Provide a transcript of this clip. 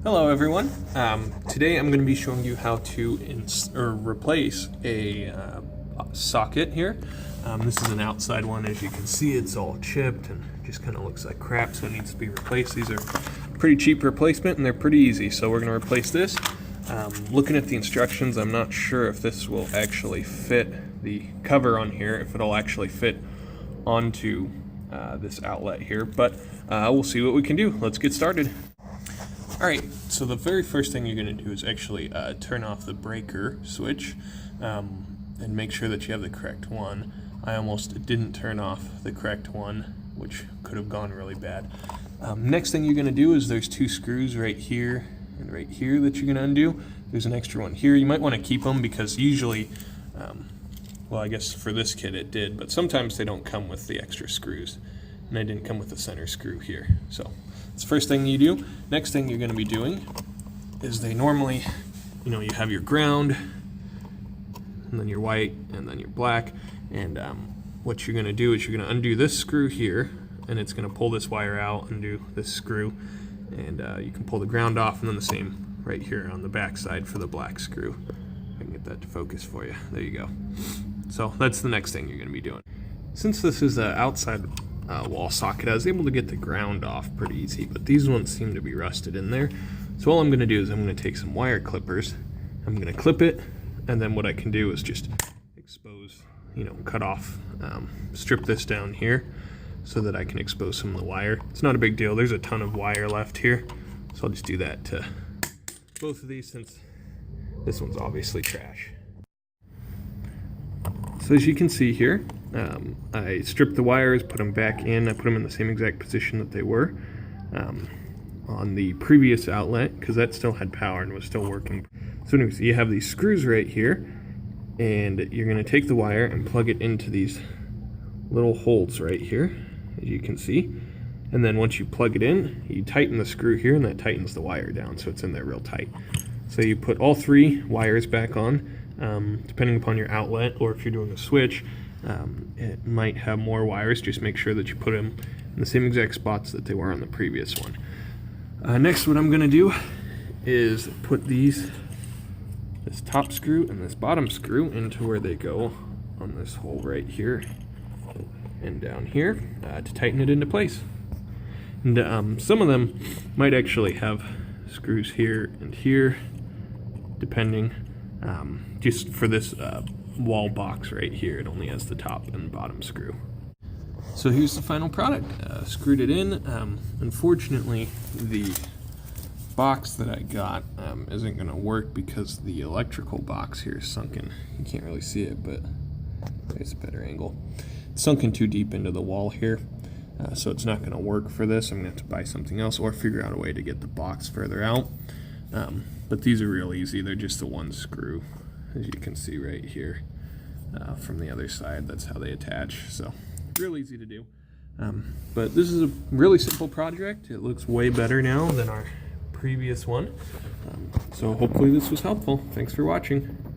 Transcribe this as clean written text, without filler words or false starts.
Hello everyone. Today I'm going to be showing you how to replace a socket here. This is an outside one. As you can see, it's all chipped and just kind of looks like crap, so it needs to be replaced. These are pretty cheap replacement and they're pretty easy, so we're going to replace this. Looking at the instructions, I'm not sure if this will actually fit the cover on here, if it'll actually fit onto this outlet here, but we'll see what we can do. Let's get started. Alright, so the very first thing you're going to do is actually turn off the breaker switch and make sure that you have the correct one. I almost didn't turn off the correct one, which could have gone really bad. Next thing you're going to do is there's two screws right here and right here that you're going to undo. There's an extra one here. You might want to keep them because usually, well, I guess for this kit it did, but sometimes they don't come with the extra screws. And they didn't come with the center screw here. So that's the first thing you do. Next thing you're going to be doing is they normally, you have your ground, and then your white, and then your black. And what you're going to do is you're going to undo this screw here, and it's going to pull this wire out, undo this screw, and you can pull the ground off, and then the same right here on the back side for the black screw. I can get that to focus for you. There you go. So that's the next thing you're going to be doing. Since this is an outside wall socket, I was able to get the ground off pretty easy, but these ones seem to be rusted in there. So all I'm going to do is I'm going to take some wire clippers, I'm going to clip it, and then what I can do is just expose, cut off, strip this down here so that I can expose some of the wire. It's not a big deal. There's a ton of wire left here, so I'll just do that to both of these since this one's obviously trash. So as you can see here, I stripped the wires, put them back in. I put them in the same exact position that they were on the previous outlet because that still had power and was still working. So anyways, you have these screws right here, and you're going to take the wire and plug it into these little holes right here, as you can see. And then once you plug it in, you tighten the screw here, and that tightens the wire down so it's in there real tight. So you put all three wires back on. Depending upon your outlet, or if you're doing a switch, it might have more wires. Just make sure that you put them in the same exact spots that they were on the previous one. Next, what I'm going to do is put this top screw and this bottom screw into where they go on this hole right here and down here to tighten it into place. And some of them might actually have screws here and here, depending. Just for this wall box right here, it only has the top and bottom screw. So here's the final product. Screwed it in. Unfortunately, the box that I got isn't going to work because the electrical box here is sunken. You can't really see it, but there's a better angle. It's sunken too deep into the wall here, so it's not going to work for this. I'm going to have to buy something else or figure out a way to get the box further out. But these are real easy. They're just the one screw, as you can see right here from the other side. That's how they attach. So real easy to do. But this is a really simple project. It looks way better now than our previous one. So hopefully this was helpful. Thanks for watching.